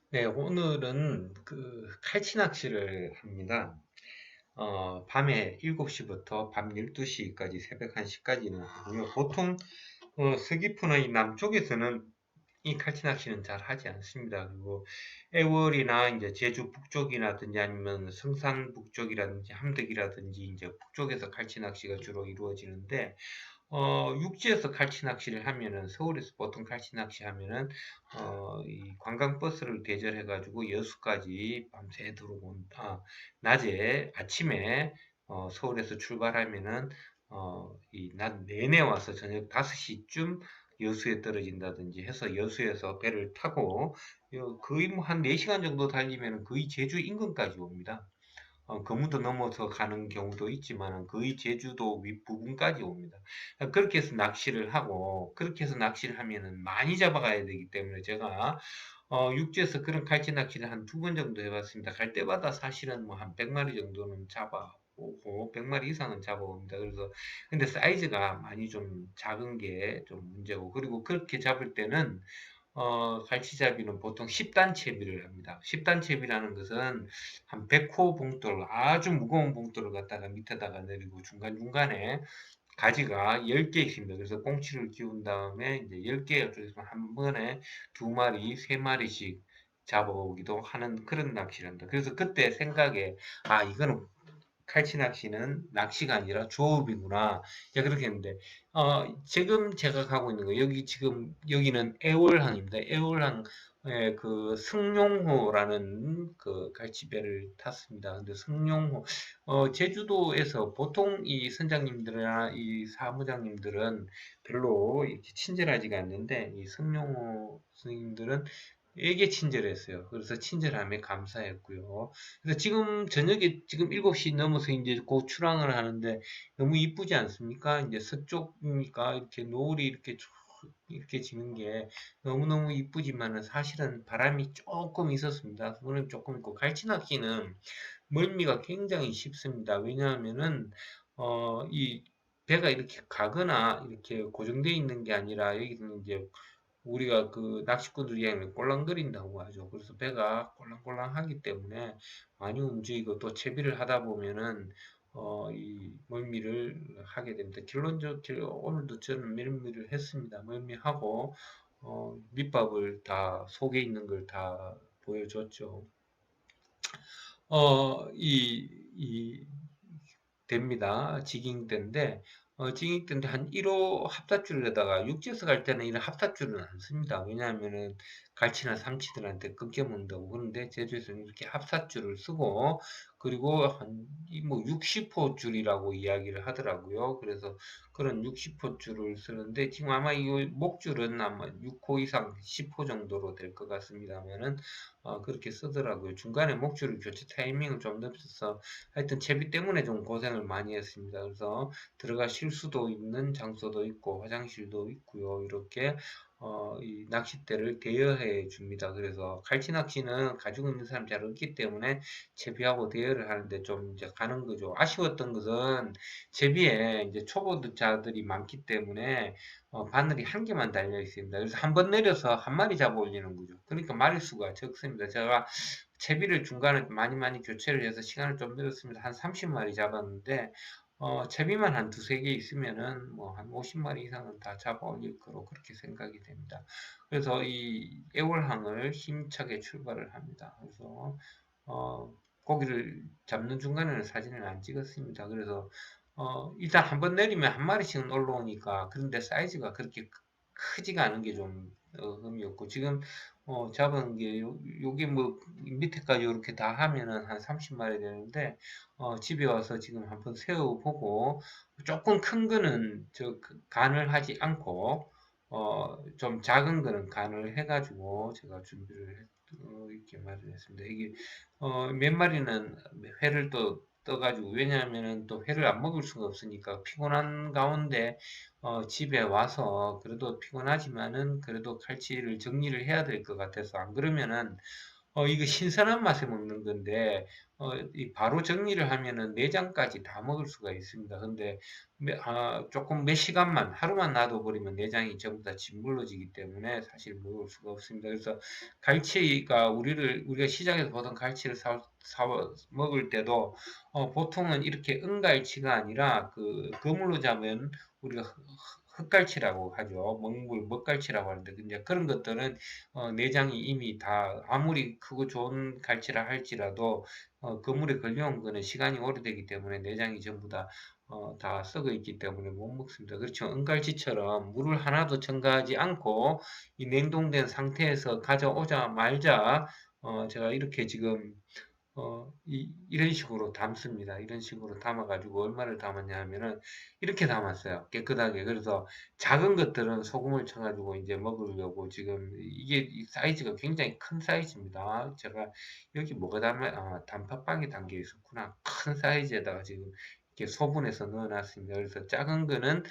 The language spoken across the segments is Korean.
네, 오늘은 칼치 낚시를 합니다. 밤에 7시부터 밤 12시까지 새벽 1시까지는 하고요. 보통 서귀포나 이 남쪽에서는 이 칼치 낚시는 잘 하지 않습니다. 그리고 애월이나 이제 제주 북쪽이라든지 아니면 성산 북쪽이라든지 함덕이라든지 이제 북쪽에서 칼치 낚시가 주로 이루어지는데 육지에서 칼치 낚시를 하면은, 서울에서 보통 칼치 낚시 하면은, 이 관광버스를 대절해가지고 여수까지 밤새도록 낮에, 아침에, 서울에서 출발하면은, 이 낮 내내 와서 저녁 5시쯤 여수에 떨어진다든지 해서 여수에서 배를 타고, 거의 뭐 한 4시간 정도 달리면 거의 제주 인근까지 옵니다. 거무도 넘어서 가는 경우도 있지만 거의 제주도 윗부분까지 옵니다. 그렇게 해서 낚시를 하고 그렇게 해서 낚시를 하면은 많이 잡아가야 되기 때문에 제가 육지에서 그런 갈치 낚시를 한 2번 정도 해봤습니다. 갈 때마다 사실은 뭐 한 100마리 정도는 잡아오고 100마리 이상은 잡아옵니다. 그래서 근데 사이즈가 많이 좀 작은 게 좀 문제고, 그리고 그렇게 잡을 때는 갈치잡이는 보통 10단 채비를 합니다. 10단 채비라는 것은 한 100호 봉돌, 아주 무거운 봉돌을 갖다가 밑에다가 내리고 중간중간에 가지가 10개 있습니다. 그래서 꽁치를 기운 다음에 이제 10개 쪽에서 한 번에 2마리, 3마리씩 잡아오기도 하는 그런 낚시를 합니다. 그래서 그때 생각에, 이거는 칼치 낚시는 낚시가 아니라 조업이구나. 자, 그렇게 했는데, 지금 제가 가고 있는 거, 여기는 애월항입니다. 애월항, 그, 승용호라는 그 갈치배를 탔습니다. 근데 승용호, 제주도에서 보통 이 선장님들이나 이 사무장님들은 별로 이렇게 친절하지가 않는데, 이 승용호 스님들은 되게 친절했어요. 그래서 친절함에 감사했고요. 그래서 지금 저녁에 지금 7시 넘어서 이제 곧 출항을 하는데 너무 이쁘지 않습니까? 이제 서쪽이니까 이렇게 노을이 이렇게 쭉 이렇게 지는 게 너무너무 이쁘지만은 사실은 바람이 조금 있었습니다. 그거는 조금 있고, 갈치낚시는 멀미가 굉장히 쉽습니다. 왜냐하면은 이 배가 이렇게 가거나 이렇게 고정되어 있는 게 아니라, 여기는 이제 우리가 그 낚시꾼들이 이야기하면 꼴랑거린다고 하죠. 그래서 배가 꼴랑꼴랑하기 때문에 많이 움직이고, 또 채비를 하다 보면은 이 멀미를 하게 됩니다. 오늘도 저는 멀미를 했습니다. 멀미하고 밑밥을 다, 속에 있는 걸 다 보여줬죠. 이 됩니다. 직잉대인데, 직잉대인데 한 1호 합사줄에다가, 육지에서 갈 때는 이런 합사줄은 안 씁니다. 왜냐하면은 갈치나 삼치들한테 끊겨 먹는다고. 그런데 제주에서는 이렇게 합사줄을 쓰고, 그리고 뭐 60호 줄이라고 이야기를 하더라고요. 그래서 그런 60호 줄을 쓰는데, 지금 아마 이 목줄은 아마 6호 이상 10호 정도로 될 것 같습니다만은, 그렇게 쓰더라고요. 중간에 목줄을 교체 타이밍을 좀 늦춰서, 하여튼 채비 때문에 좀 고생을 많이 했습니다. 그래서 들어가 쉴 수도 있는 장소도 있고 화장실도 있고요. 이렇게 이 낚싯대를 대여해 줍니다. 그래서 갈치 낚시는 가지고 있는 사람 잘 없기 때문에 채비하고 대여를 하는데 좀 이제 가는 거죠. 아쉬웠던 것은 채비에 이제 초보자들이 많기 때문에 바늘이 한 개만 달려 있습니다. 그래서 한 번 내려서 한 마리 잡아 올리는 거죠. 그러니까 마리수가 적습니다. 제가 채비를 중간에 많이 많이 교체를 해서 시간을 좀 늘었습니다. 한 30마리 잡았는데, 채비만 한 두세 개 있으면은 뭐 한 50마리 이상은 다 잡아 올릴 거로 그렇게 생각이 됩니다. 그래서 이 애월항을 힘차게 출발을 합니다. 그래서, 고기를 잡는 중간에는 사진을 안 찍었습니다. 그래서, 일단 한 번 내리면 한 마리씩은 올라오니까, 그런데 사이즈가 그렇게 크지가 않은 게 좀 의미 없고, 지금 잡은 게 요게 뭐 밑에까지 이렇게 다 하면은 한 30마리 되는데, 집에 와서 지금 한번 세어보고, 조금 큰 거는 간을 하지 않고, 좀 작은 거는 간을 해가지고 제가 준비를 이렇게 마련했습니다. 이게 몇 마리는 회를 또 떠가지고, 왜냐하면은 또 회를 안 먹을 수가 없으니까 피곤한 가운데 집에 와서, 그래도 피곤하지만은 그래도 칼치를 정리를 해야 될 것 같아서, 안 그러면은 이거 신선한 맛에 먹는 건데, 이 바로 정리를 하면은 내장까지 다 먹을 수가 있습니다. 근데, 조금 몇 시간만, 하루만 놔둬버리면 내장이 전부 다 짓물러지기 때문에 사실 먹을 수가 없습니다. 그래서 갈치가 우리가 시장에서 보통 갈치를 사 먹을 때도, 보통은 이렇게 은갈치가 아니라 그물로 잡은 우리가 흑갈치라고 하죠. 먹갈치라고 하는데, 근데 그런 것들은 내장이 이미 다 아무리 크고 좋은 갈치라 할지라도 그물에 걸려온 거는 시간이 오래되기 때문에 내장이 전부 다 썩어 있기 때문에 못 먹습니다. 그렇죠. 은갈치처럼 물을 하나도 첨가하지 않고 이 냉동된 상태에서 가져오자마자 제가 이렇게 지금 이런 식으로 담습니다. 이런 식으로 담아가지고 얼마를 담았냐 하면은 이렇게 담았어요. 깨끗하게. 그래서 작은 것들은 소금을 쳐가지고 이제 먹으려고 지금 이게 이 사이즈가 굉장히 큰 사이즈입니다. 제가 여기 뭐가 단팥빵이 담겨 있었구나. 큰 사이즈에다가 지금 이렇게 소분해서 넣어놨습니다. 그래서 작은 거는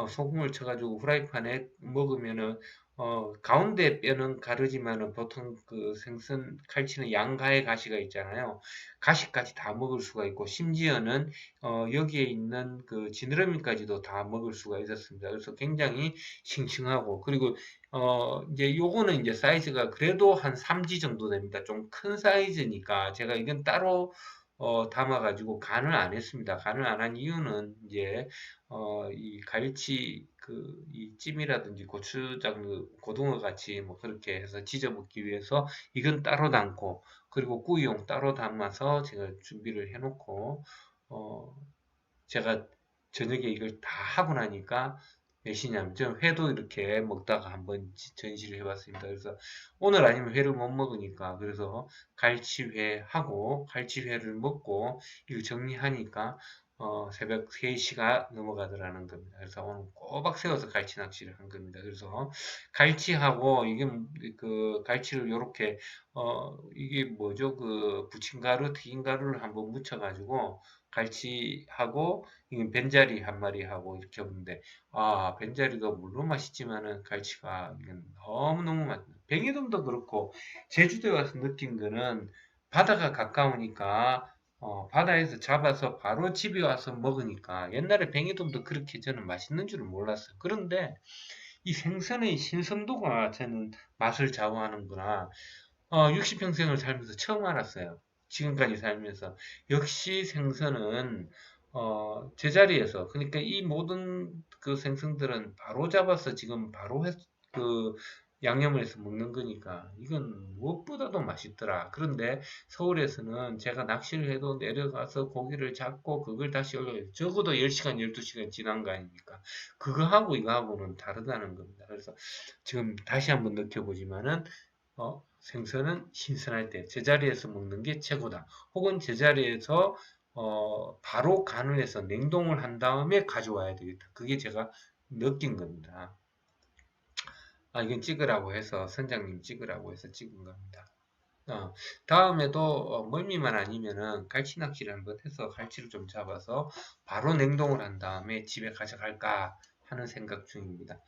소금을 쳐가지고 후라이팬에 먹으면은 가운데 뼈는 가르지만은 보통 그 생선 칼치는 양가의 가시가 있잖아요. 가시까지 다 먹을 수가 있고 심지어는 여기에 있는 그 지느러미까지도 다 먹을 수가 있었습니다. 그래서 굉장히 싱싱하고 그리고 이제 요거는 이제 사이즈가 그래도 한 3지 정도 됩니다. 좀 큰 사이즈니까 제가 이건 따로 담아가지고 간을 안 했습니다. 간을 안 한 이유는 이제 이 갈치 이 찜이라든지 고추장 고등어 같이 뭐 그렇게 해서 지져 먹기 위해서 이건 따로 담고 그리고 구이용 따로 담아서 제가 준비를 해놓고 어 제가 저녁에 이걸 다 하고 나니까 몇 시냐면 저는 회도 이렇게 먹다가 한번 전시를 해봤습니다. 그래서 오늘 아니면 회를 못 먹으니까 그래서 갈치회 하고 갈치회를 먹고 이거 정리하니까 새벽 3시가 넘어가더라는 겁니다. 그래서 오늘 꼬박 세워서 갈치 낚시를 한 겁니다. 그래서 갈치하고 이게 그 갈치를 요렇게 이게 뭐죠? 그 부침가루, 튀김가루를 한번 묻혀가지고 갈치하고 이건 벤자리 한 마리하고 이렇게 없는데 벤자리도 물론 맛있지만은 갈치가 이건 너무너무 맛. 뱅에돔도 그렇고 제주도에 와서 느낀 거는 바다가 가까우니까 바다에서 잡아서 바로 집에 와서 먹으니까 옛날에 뱅에돔도 그렇게 저는 맛있는 줄은 몰랐어요. 그런데 이 생선의 신선도가 저는 맛을 좌우하는구나. 60평생을 살면서 처음 알았어요. 지금까지 살면서. 역시 생선은, 제자리에서, 그러니까 이 모든 그 생선들은 바로 잡아서 지금 바로 그, 양념을 해서 먹는 거니까, 이건 무엇보다도 맛있더라. 그런데 서울에서는 제가 낚시를 해도 내려가서 고기를 잡고 그걸 다시 올려요. 적어도 10시간, 12시간 지난 거 아닙니까? 그거하고 이거하고는 다르다는 겁니다. 그래서 지금 다시 한번 느껴보지만은, 생선은 신선할 때 제자리에서 먹는 게 최고다. 혹은 제자리에서 바로 간을 해서 냉동을 한 다음에 가져와야 되겠다. 그게 제가 느낀 겁니다. 이건 찍으라고 해서 선장님 찍으라고 해서 찍은 겁니다. 다음에도 멀미만 아니면은 갈치 낚시를 한번 해서 갈치를 좀 잡아서 바로 냉동을 한 다음에 집에 가져갈까 하는 생각 중입니다.